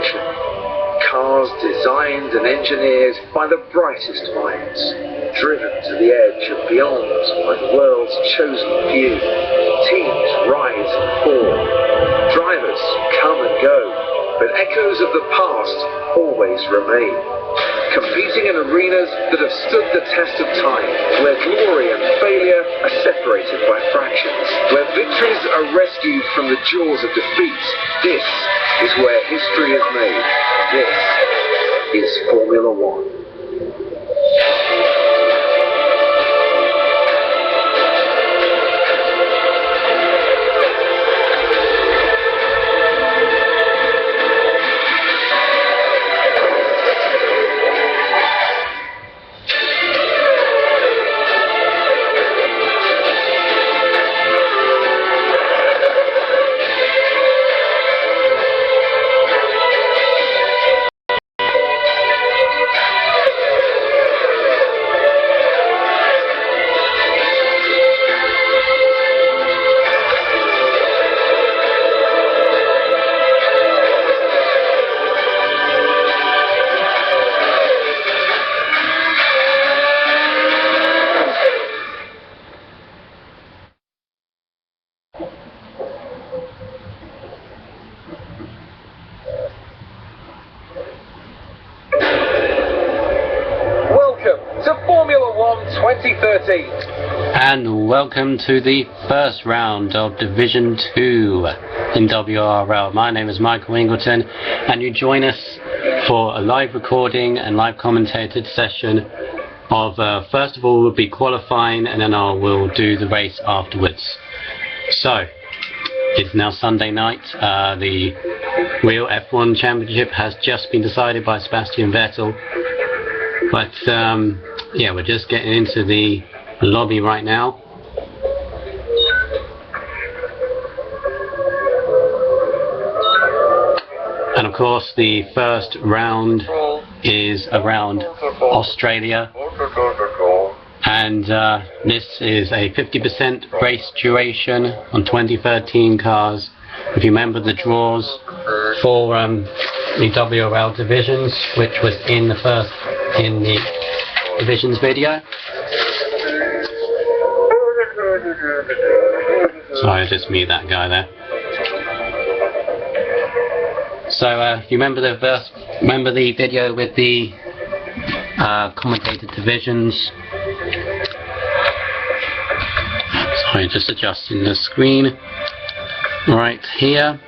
competition. Cars designed and engineered by the brightest minds, driven to the edge and beyond by the world's chosen few. Teams rise and fall, drivers come and go, but echoes of the past always remain. Competing in arenas that have stood the test of time, where glory and failure are separated by fractions, where victories are rescued from the jaws of defeat. This is where history is made. This is Formula One. Formula One 2013. And welcome to the first round of Division 2 in WRL. My name is Michael Ingleton, and you join us for a live recording and live commentated session of, first of all, we'll be qualifying, and then we'll do the race afterwards. So, it's now Sunday night. The Real F1 Championship has just been decided by Sebastian Vettel. But yeah, we're just getting into the lobby right now. And of course the first round is around Australia. And this is a 50% race duration on 2013 cars. If you remember the draws for the WRL divisions, which was in the divisions video. Sorry, just me, that guy there. So you remember the video with the commentated divisions. Sorry, just adjusting the screen right here.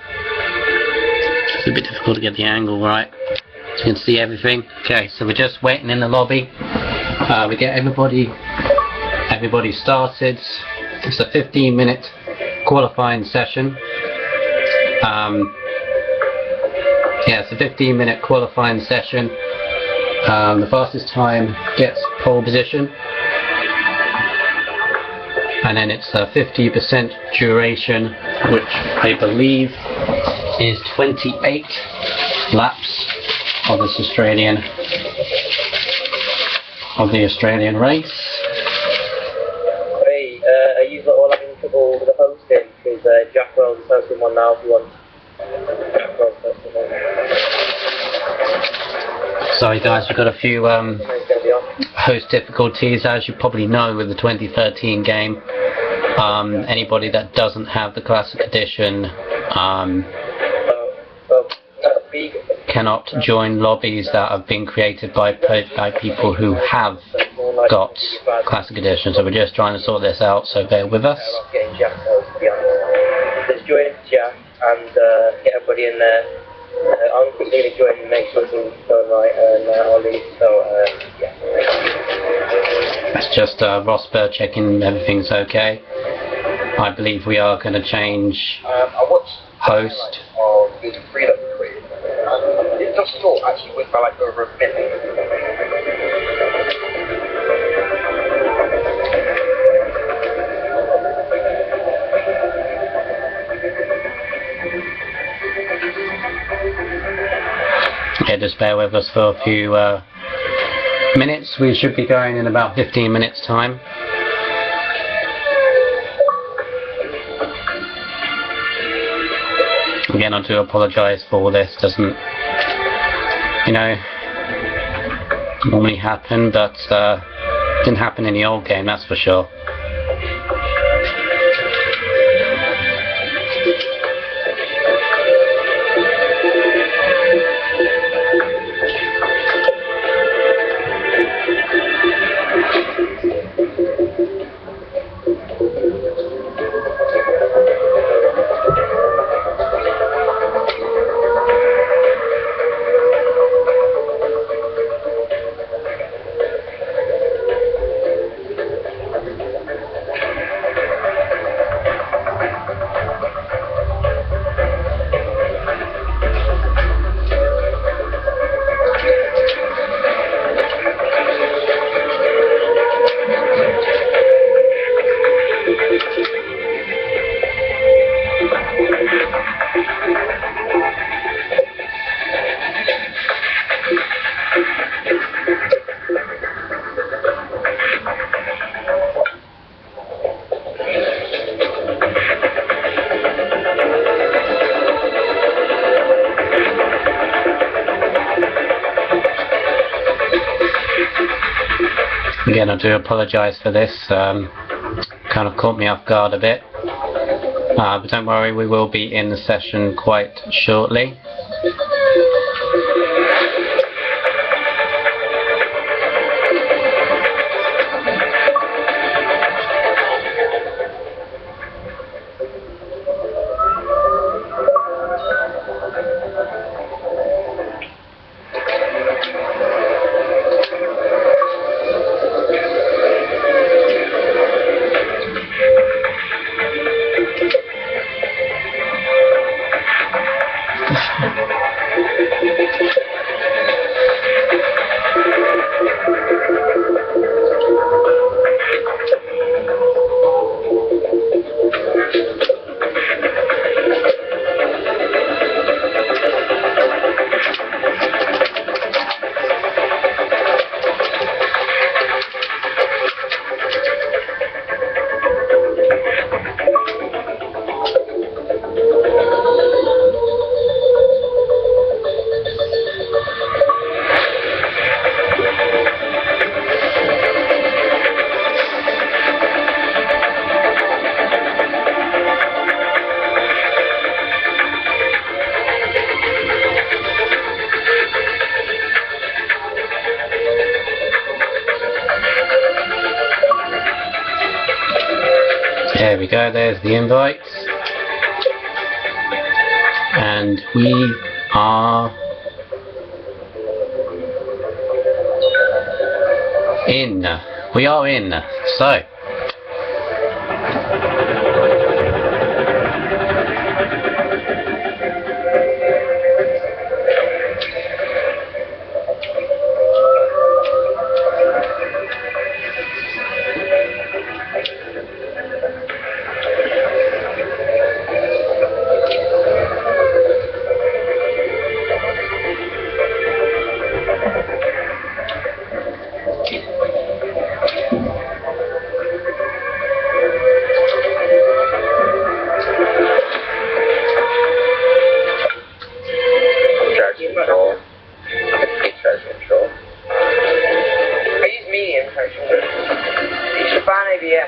It's a bit difficult to get the angle right, so you can see everything. Okay, so we're just waiting in the lobby. We get everybody started. It's a 15-minute qualifying session. Yeah, it's a 15-minute qualifying session. The fastest time gets pole position, and then it's a 50% duration, which I believe is 28 laps of the Australian race. Hey, are you all having trouble with the hosting? Because Jack Wells is hosting one now if you want. Jack Wells hosting one. Sorry guys, we've got a few host difficulties, as you probably know with the 2013 game. Anybody that doesn't have the Classic Edition cannot join lobbies that have been created by people who have got Classic Edition. So we're just trying to sort this out, so bear with us. Let's join Jack and get everybody in there. I'm quickly going to join and make sure everything's going right, and I'll leave. So yeah. That's just Ross Bird checking everything's okay. I believe we are going to change host. It does talk actually went by like over a minute. Yeah, just bear with us for a few minutes. We should be going in about 15 minutes time. Again, I do apologise for all this. Doesn't, you know, normally happen, but didn't happen in the old game, that's for sure. Again, I do apologise for this, kind of caught me off guard a bit, but don't worry, we will be in the session quite shortly. There we go, there's the invites. And we are in. We are in. So.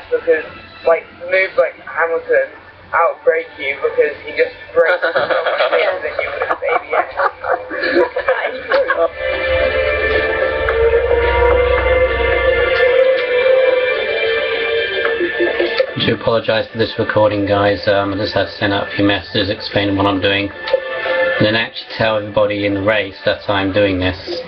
Because, like, moves like Hamilton outbreak you because he just breaks so much more than you with ABS. I do apologise for this recording, guys. I just had to send out a few messages explaining what I'm doing, and then actually tell everybody in the race that I'm doing this.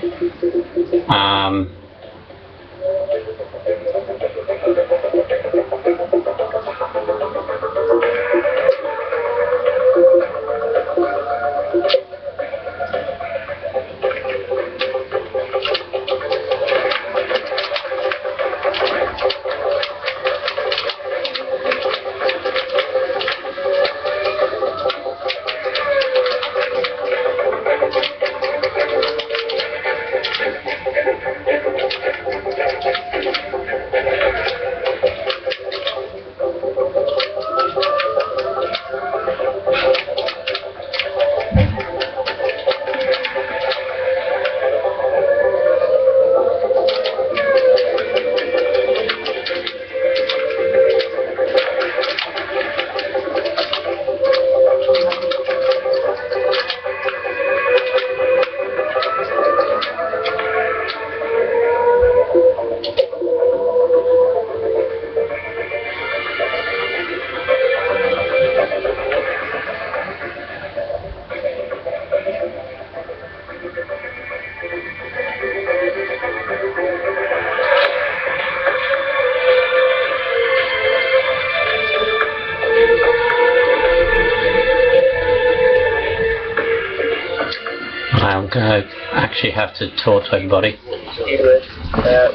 I'm going to actually have to talk to everybody.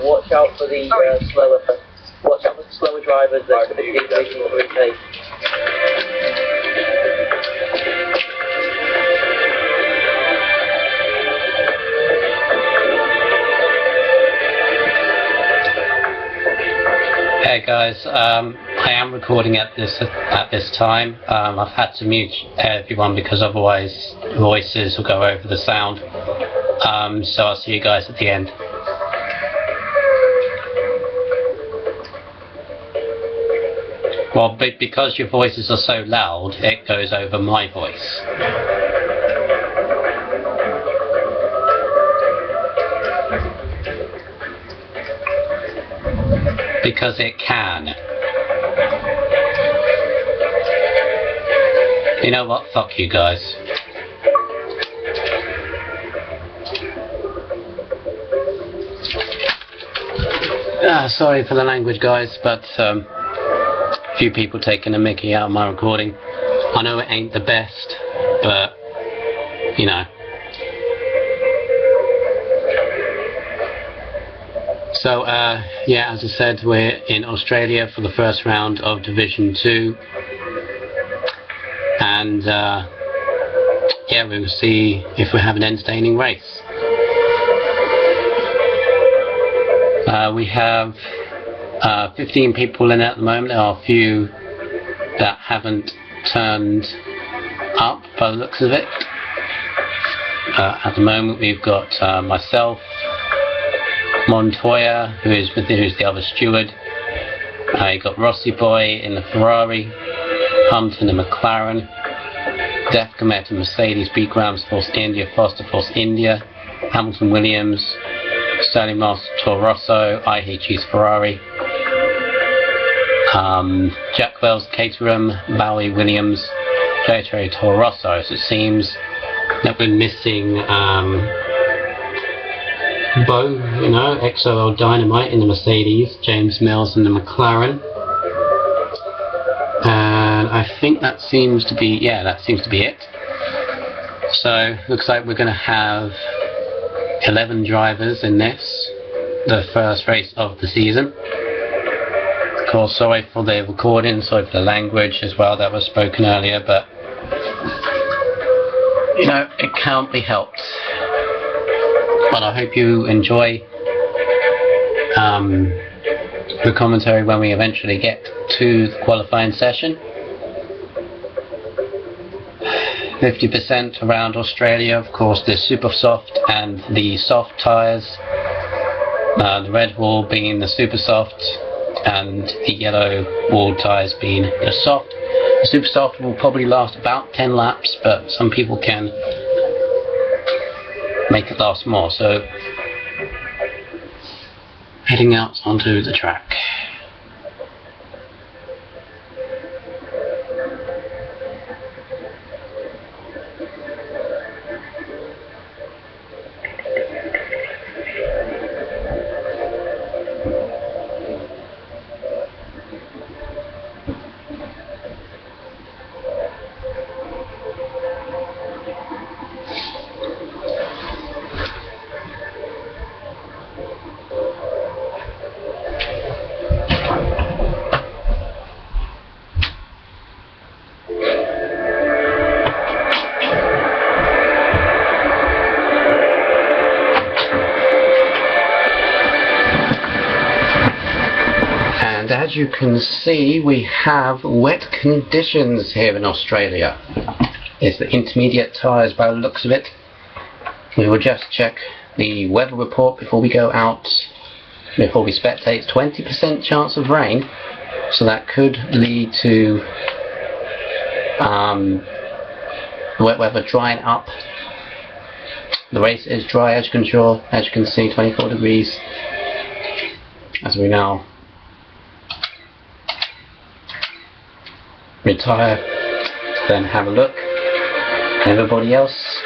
Watch out for the slower drivers that typically racing at the pace. Hey guys, I am recording at this time. I've had to mute everyone because otherwise voices will go over the sound. So I'll see you guys at the end. Well, because your voices are so loud, it goes over my voice. Because it can. You know what? Fuck you guys. Sorry for the language, guys, but a few people taking a mickey out of my recording. I know it ain't the best, but you know. So, yeah, as I said, we're in Australia for the first round of Division 2. And, yeah, we will see if we have an entertaining race. We have 15 people in at the moment. There are a few that haven't turned up by the looks of it. At the moment, we've got myself, Montoya, who's the other steward. You got Rossi Boy in the Ferrari, Hunt in the McLaren, Def Comet in Mercedes, B Grams Force India, Foster Force India, Hamilton Williams, Sterling Master Toro Rosso, IHG's Ferrari, Jack Wells Caterham, Bowie Williams, J Toro Rosso. So it seems that we're missing Bo, you know, XOL Dynamite in the Mercedes, James Mills in the McLaren, and I think that seems to be, yeah, that seems to be it. So looks like we're going to have 11 drivers in this, the first race of the season. Of course, sorry for the recording, sorry for the language as well that was spoken earlier, but you know, it can't be helped. But I hope you enjoy the commentary when we eventually get to the qualifying session. 50% around Australia, of course, the super soft and the soft tyres. The red wall being the super soft and the yellow wall tyres being the soft. The super soft will probably last about 10 laps, but some people can make it last more. So heading out onto the track. And as you can see, we have wet conditions here in Australia. It's the intermediate tyres by the looks of it. We will just check the weather report before we go out, before we spectate. 20% chance of rain, so that could lead to wet weather drying up. The race is dry, as you can see, 24 degrees as we now retire, then have a look. Everybody else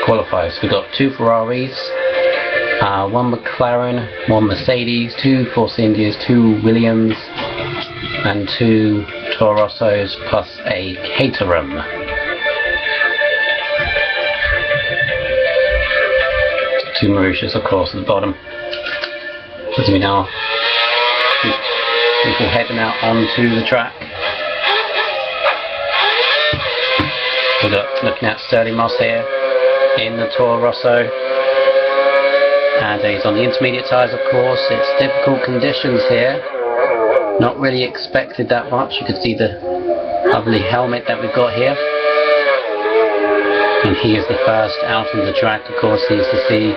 qualifies. We've got 2 Ferraris, 1 McLaren, 1 Mercedes, 2 Force Indias, 2 Williams, and 2 Toro Rossos, plus a Caterham. to Mauritius, of course, at the bottom. As we now people heading out onto the track. We're looking at Sterling Moss here in the Toro Rosso, and he's on the intermediate tyres, of course. It's difficult conditions here. Not really expected that much. You can see the lovely helmet that we've got here. And he is the first out on the track. Of course, he needs to see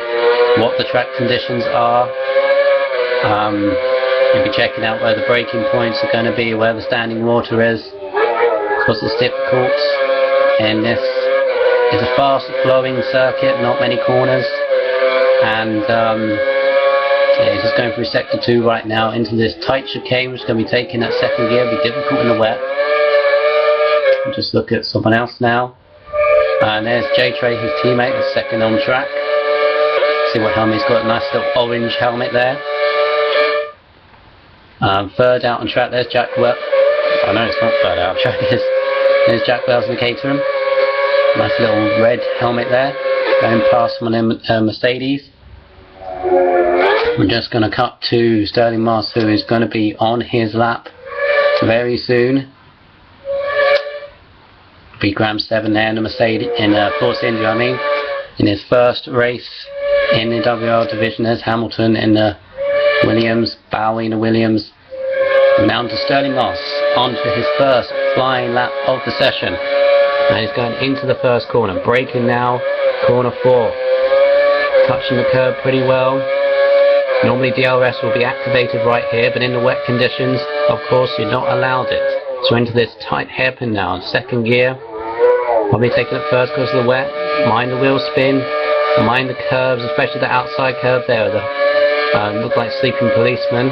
what the track conditions are. You'll be checking out where the braking points are going to be, where the standing water is. Of course, it's difficult. And this is a fast flowing circuit, not many corners. And yeah, he's just going through sector 2 right now into this tight chicane, which is going to be taking that second gear. It'll be difficult in the wet. We'll just look at someone else now. And there's J-Tray, his teammate, is second on track. See what helmet he's got, a nice little orange helmet there. Third out on track, there's Jack Wells. Oh no, it's not third out on track, there's Jack Wells in the Caterham. Nice little red helmet there, going past someone in Mercedes. We're just going to cut to Sterling Moss, who is going to be on his lap very soon. Be Graham 7 there in the Mercedes, in Force India, I mean. In his first race in the WR division, there's Hamilton in the Williams, Bowie in the Williams. Now to Sterling Moss, onto his first flying lap of the session. And he's going into the first corner, braking now, corner 4. Touching the curb pretty well. Normally DRS will be activated right here, but in the wet conditions, of course, you're not allowed it. So into this tight hairpin now, second gear. Probably taking it first because of the wet. Mind the wheel spin, mind the curves, especially the outside curve there. Look like sleeping policemen.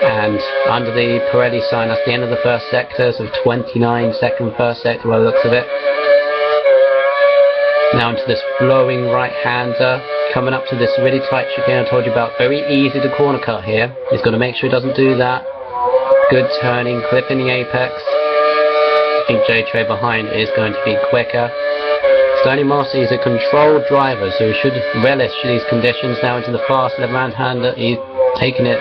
And under the Pirelli sign, that's the end of the first sector, so 29 second first sector by the looks of it. Now into this flowing right-hander, coming up to this really tight chicane I told you about. Very easy to corner cut here. He's got to make sure he doesn't do that. Good turning, clipping the apex. I think J-Tray behind is going to be quicker. Sterling Moss is a controlled driver, so he should relish these conditions. Now into the fast left-hand hander, he's taking it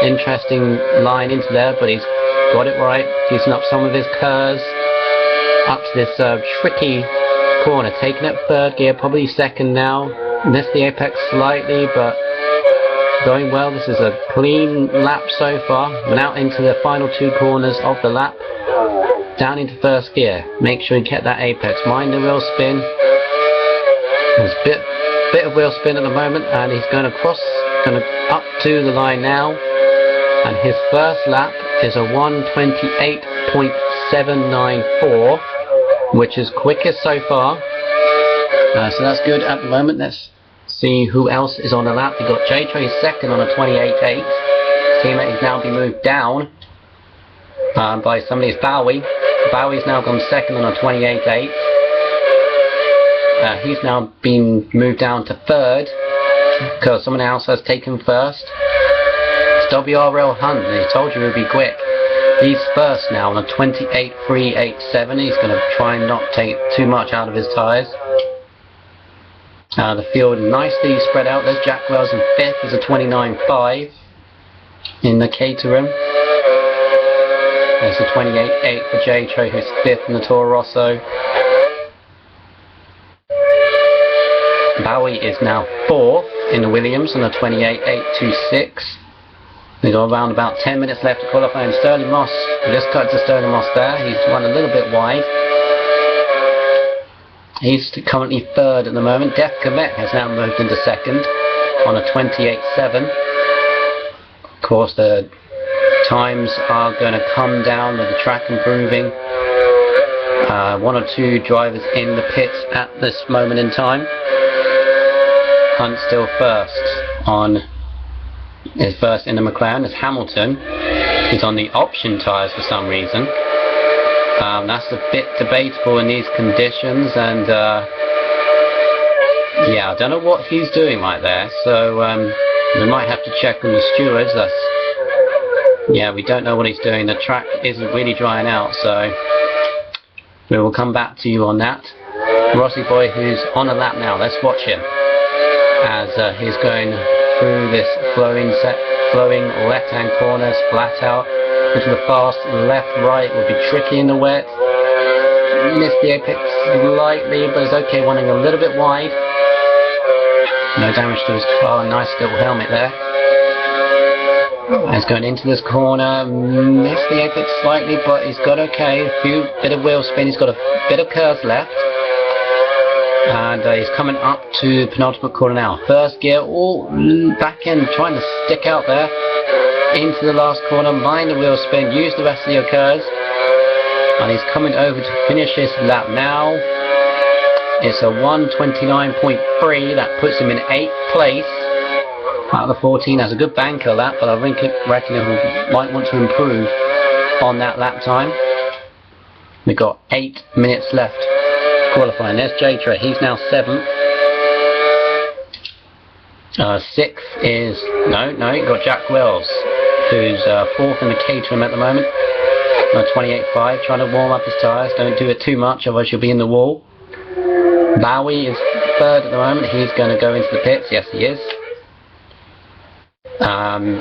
interesting line into there, but he's got it right, using up some of his curves. Up to this tricky corner, taking it third gear, probably second now. Missed the apex slightly, but going well. This is a clean lap so far. Went out into the final 2 corners of the lap. Down into first gear. Make sure you get that apex. Mind the wheel spin. There's a bit of wheel spin at the moment, and he's going to cross, going up to the line now. And his first lap is a 1:28.794, which is quickest so far. So that's good at the moment. Let's see who else is on the lap. We've got J-Tray second on a 28.8. His teammate has now been moved down by somebody's Bowie. Bowie's now gone second on a 28.8. He's now been moved down to third because someone else has taken first. It's WRL Hunt, and he told you he would be quick. He's first now on a 28.387. He's going to try and not take too much out of his tyres. The field nicely spread out. There's Jack Wells in fifth. There's a 29.5 in the Caterham. There's a 28.8 for J-Tray, who's fifth in the Toro Rosso. Bowie is now fourth in the Williams on a 28.826. We've got around about 10 minutes left to qualify, and Sterling Moss, we just cut to Sterling Moss there. He's run a little bit wide. He's currently third at the moment. Def Comet has now moved into second on a 28.7. Of course, the times are going to come down with the track improving. 1 or 2 drivers in the pits at this moment in time. Hunt still first on his first in the McLaren. As Hamilton is on the option tyres for some reason. That's a bit debatable in these conditions, and yeah, I don't know what he's doing right there, so we might have to check on the stewards. Yeah, we don't know what he's doing. The track isn't really drying out, so we will come back to you on that. Rossi boy, who's on a lap now, let's watch him. as he's going through this flowing left-hand corners, flat out into the fast. Left-right will be tricky in the wet. Missed the apex slightly, but it's okay, running a little bit wide. No damage to his car, nice little helmet there. He's going into this corner, missed the apex slightly, but he's got okay, bit of wheel spin, he's got a bit of curves left. And he's coming up to the penultimate corner now. First gear, back end, trying to stick out there. Into the last corner, mind the wheel spin, use the rest of your curves. And he's coming over to finish his lap now. It's a 1:29.3, that puts him in 8th place out of the 14. That's a good banker lap, but I reckon he might want to improve on that lap time. We've got 8 minutes left qualifying. There's J-Tray, he's now 7th. 6th is, no, you've got Jack Wells, who's 4th in the Caterham at the moment. 28.5, trying to warm up his tyres, don't do it too much, otherwise you'll be in the wall. Bowie is 3rd at the moment, he's going to go into the pits, yes he is.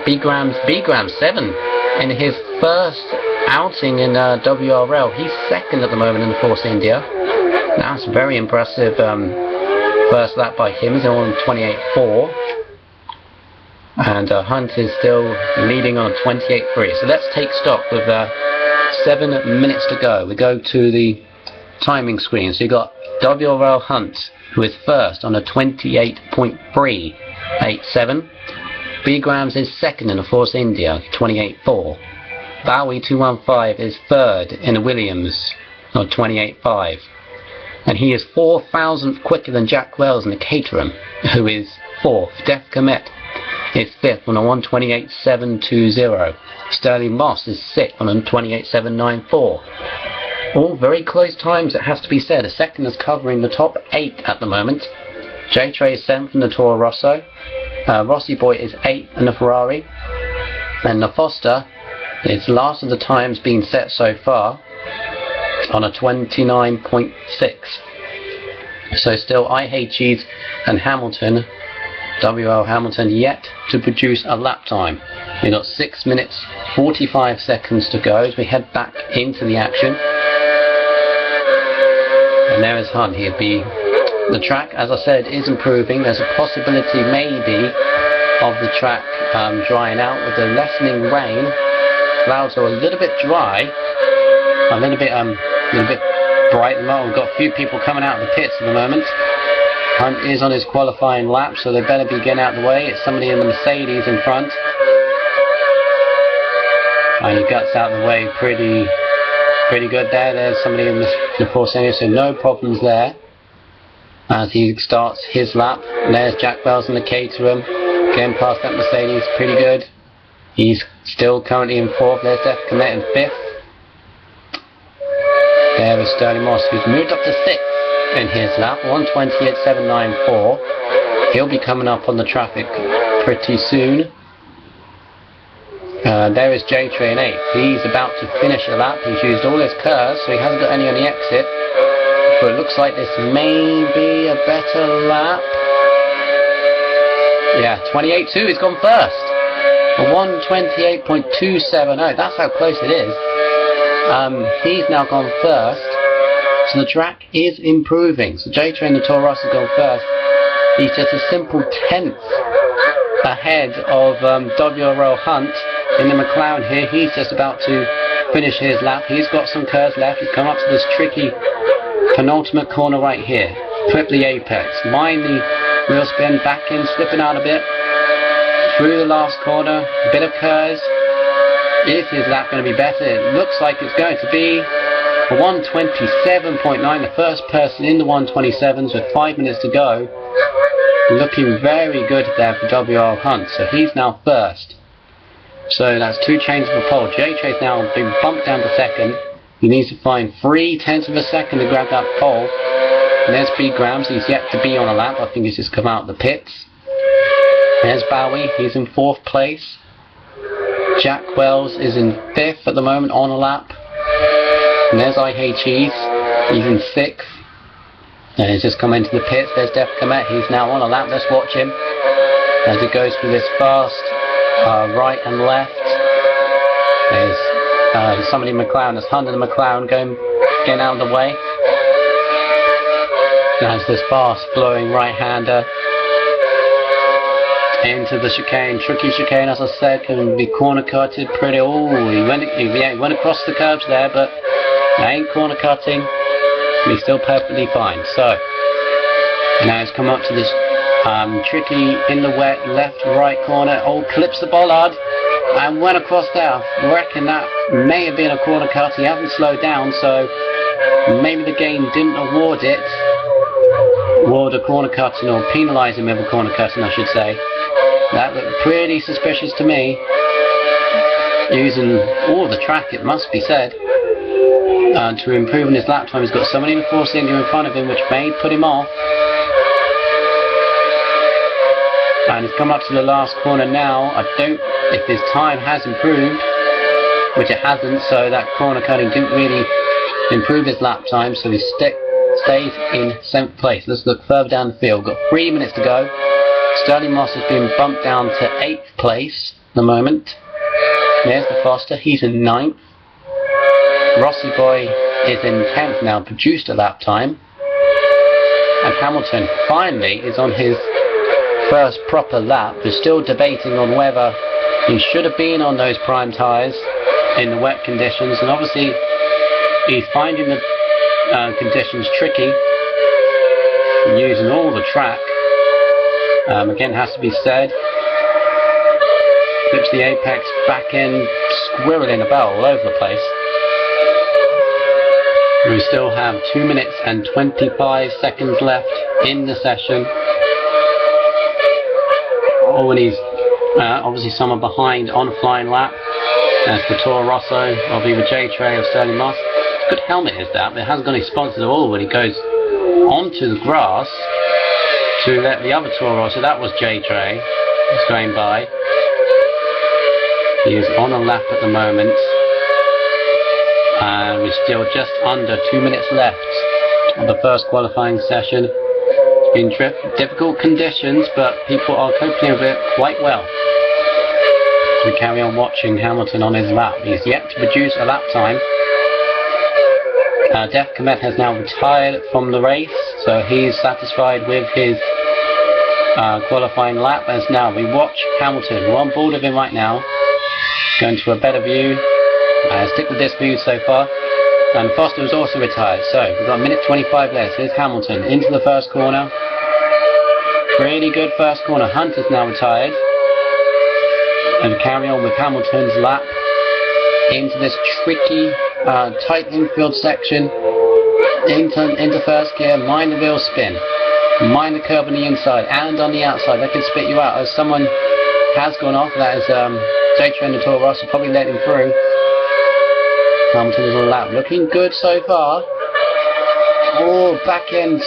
B Grams 7 in his first outing in WRL, he's 2nd at the moment in the Force India. That's very impressive first lap by him, he's on 28.4. And Hunt is still leading on 28.3. So let's take stock with 7 minutes to go. We go to the timing screen. So you've got WRL Hunt, who is first on a 28.387. B Grams is 2nd in the Force India, 28.4. Bowie 215 is 3rd in the Williams on 28.5. And he is 4,000th quicker than Jack Wells in the Caterham, who is 4th. Def Comet is 5th on a 1:28.720. Sterling Moss is 6th on a 1:28.794. All very close times, it has to be said. A second is covering the top 8 at the moment. J-Tray is 7th in the Toro Rosso. Rossi Boy is 8th in the Ferrari. And the Foster is last of the times being set so far on a 29.6. So still IHGs and Hamilton, WL Hamilton, yet to produce a lap time. We've got 6 minutes 45 seconds to go as we head back into the action. And there is Hunt. The track, as I said, is improving. There's a possibility maybe of the track drying out with the lessening rain. Clouds are a little bit dry, a little bit bright. We've got a few people coming out of the pits at the moment. Hunt is on his qualifying lap, so they better be getting out of the way. It's somebody in the Mercedes in front. And he guts out of the way pretty good there. There's somebody in the Force India, so no problems there as he starts his lap. And there's Jack Wells in the Caterham, getting past that Mercedes, pretty good. He's still currently in 4th. There's Def Comet in 5th. There is Sterling Moss, who's moved up to 6th in his lap, 1:28.794. He'll be coming up on the traffic pretty soon. There is J-Tray in 8th. He's about to finish a lap. He's used all his curves, so he hasn't got any on the exit. But it looks like this may be a better lap. Yeah, 28.2, he's gone first. A 1:28.270, that's how close it is. He's now gone first. So the track is improving. So J-Tray in the Toro Rosso has gone first. He's just a simple 10th ahead of WRL Hunt in the McLaren here. He's just about to finish his lap. He's got some curves left. He's come up to this tricky penultimate corner right here. Clip the apex. Mind the wheel spin, back in, slipping out a bit. Through the last corner, a bit of curves. Is his lap going to be better? It looks like it's going to be a 1:27.9, the first person in the 1:27s with 5 minutes to go. Looking very good there for WRL Hunt. So he's now first. So that's 2 changes of the pole. J-Tray's now been bumped down to 2nd. He needs to find 0.3 of a second to grab that pole. And there's B Grams. He's yet to be on a lap. I think he's just come out of the pits. There's Bowie. He's in 4th place. Jack Wells is in 5th at the moment on a lap. And there's IHEs. He's in 6th. And he's just come into the pits. There's Def Comet. He's now on a lap. Let's watch him as he goes through this fast right and left. There's somebody in McLaren. There's Hunter and McLaren getting out of the way. There's this fast flowing right-hander into the chicane. Tricky chicane, as I said, can be corner cutted pretty. Oh, he went across the curbs there, but he ain't corner cutting. He's still perfectly fine. So now he's come up to this tricky in the wet left-right corner. Oh, clips the bollard and went across there. I reckon that may have been a corner cut. He hasn't slowed down, so maybe the game didn't award a corner cutting, or penalise him with a corner cutting, I should say. That looked pretty suspicious to me, using all the track, it must be said, to improve in his lap time. He's got somebody in the Force India in front of him, which may put him off. And he's come up to the last corner now. If his time has improved, which it hasn't, so that corner cutting didn't really improve his lap time, so he stays in 7th place. Let's look further down the field. Got 3 minutes to go. Sterling Moss has been bumped down to 8th place at the moment. There's the Foster. He's in 9th. Rossi Boy is in 10th now, produced a lap time. And Hamilton finally is on his first proper lap. We're still debating on whether he should have been on those prime tyres in the wet conditions, and obviously he's finding the conditions tricky, using all the track. Again, has to be said, clips the apex, back end squirreling about all over the place. We still have 2 minutes and 25 seconds left in the session. Oh, and he's obviously someone behind on a flying lap. That's the Toro Rosso of either J-Tray or Sterling Moss. Good helmet is that, but it hasn't got any sponsors at all when he goes onto the grass to let the other Toro Rosso. That was J-Tray. He's going by. He is on a lap at the moment. And we're still just under 2 minutes left of the first qualifying session. It's been difficult conditions, but people are coping with it quite well. We carry on watching Hamilton on his lap. He's yet to produce a lap time. Def Comet has now retired from the race, so he's satisfied with his qualifying lap. As now we watch Hamilton. We're on board with him right now. Going to a better view. Stick with this view so far. And Foster was also retired, so we've got a minute 25 left. Here's Hamilton into the first corner. Pretty good first corner. Hunter's now retired. And carry on with Hamilton's lap into this tricky tight infield section, into first gear. Mind the wheel spin, mind the curb on the inside and on the outside. That can spit you out. As someone has gone off, that is J-Tray and the Toro Rosso, probably let him through. Hamilton's on the lap, looking good so far. Oh, back end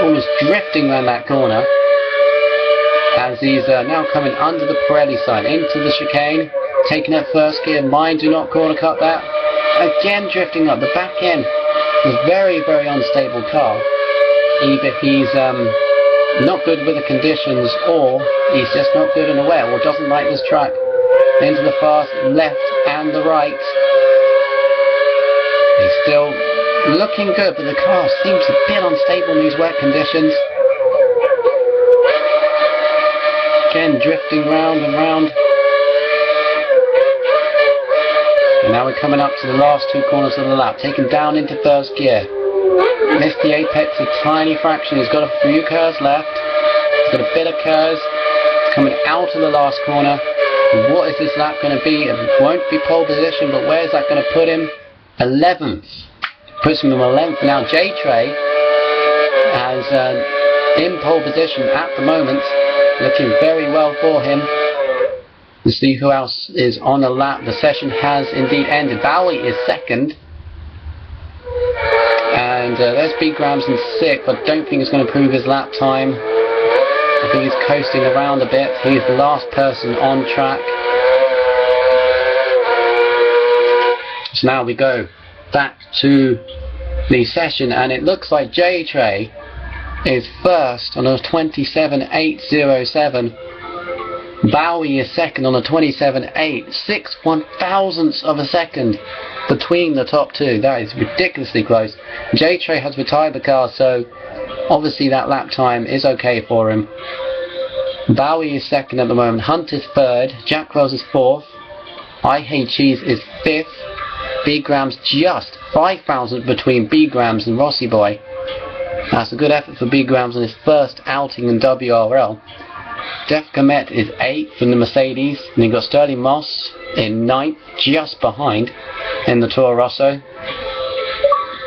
almost drifting around that corner, as he's now coming under the Pirelli sign into the chicane, taking up first gear. Mind, do not corner cut that. Again drifting up. The back end is very, very unstable car. Either he's not good with the conditions, or he's just not good in the wet, or doesn't like this track. Into the fast left and the right. He's still looking good, but the car seems a bit unstable in these wet conditions. Again, drifting round and round. And now we're coming up to the last 2 corners of the lap, taken down into first gear. Missed the apex a tiny fraction. He's got a few curves left. He's got a bit of curves. He's coming out of the last corner. What is this lap going to be? It won't be pole position, but where is that going to put him? 11th. Puts him in 11th. Now J-Tray has in pole position at the moment, looking very well for him. Let's see who else is on the lap. The session has indeed ended. Bowie is second. And there's B. Grams in 6th. I don't think he's going to improve his lap time. I think he's coasting around a bit. He's the last person on track. So now we go back to the session, and it looks like J-Tray is first on a 27.807. Bowie is second on a 27.8, 6 1,000ths of a second between the top two. That is ridiculously close. J-Tray has retired the car, so obviously that lap time is okay for him. Bowie is second at the moment, Hunt is third, Jack Wells is fourth, I Hate Cheese is fifth, B Grams just 5,000 between B Grams and Rossi Boy. That's a good effort for B Grams on his first outing in WRL. Def Comet is 8th in the Mercedes, and you've got Sterling Moss in 9th, just behind in the Toro Rosso.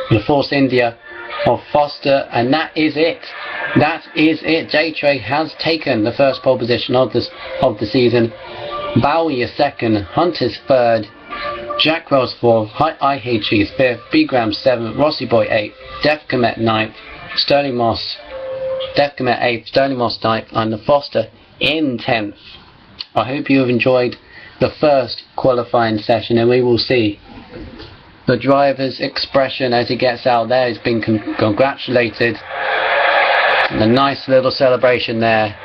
The Force India of Foster, and that is it. That is it. J-Tray has taken the first pole position of the season. Bowie is second, Hunt is third, Jack Wells fourth, I Hate Cheese fifth, B Grams seventh, Rossi Boy 8th, Def Comet 9th, Sterling Moss, Def Comet 8th, Sterling Moss 9th, and the Foster in 10th. I hope you have enjoyed the first qualifying session, and we will see the driver's expression as he gets out there. He's been congratulated. And a nice little celebration there.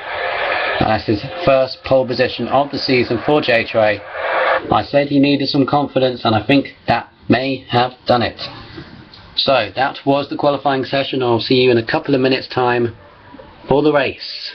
And that's his first pole position of the season for J-Tray. I said he needed some confidence, and I think that may have done it. So that was the qualifying session. I'll see you in a couple of minutes' time for the race.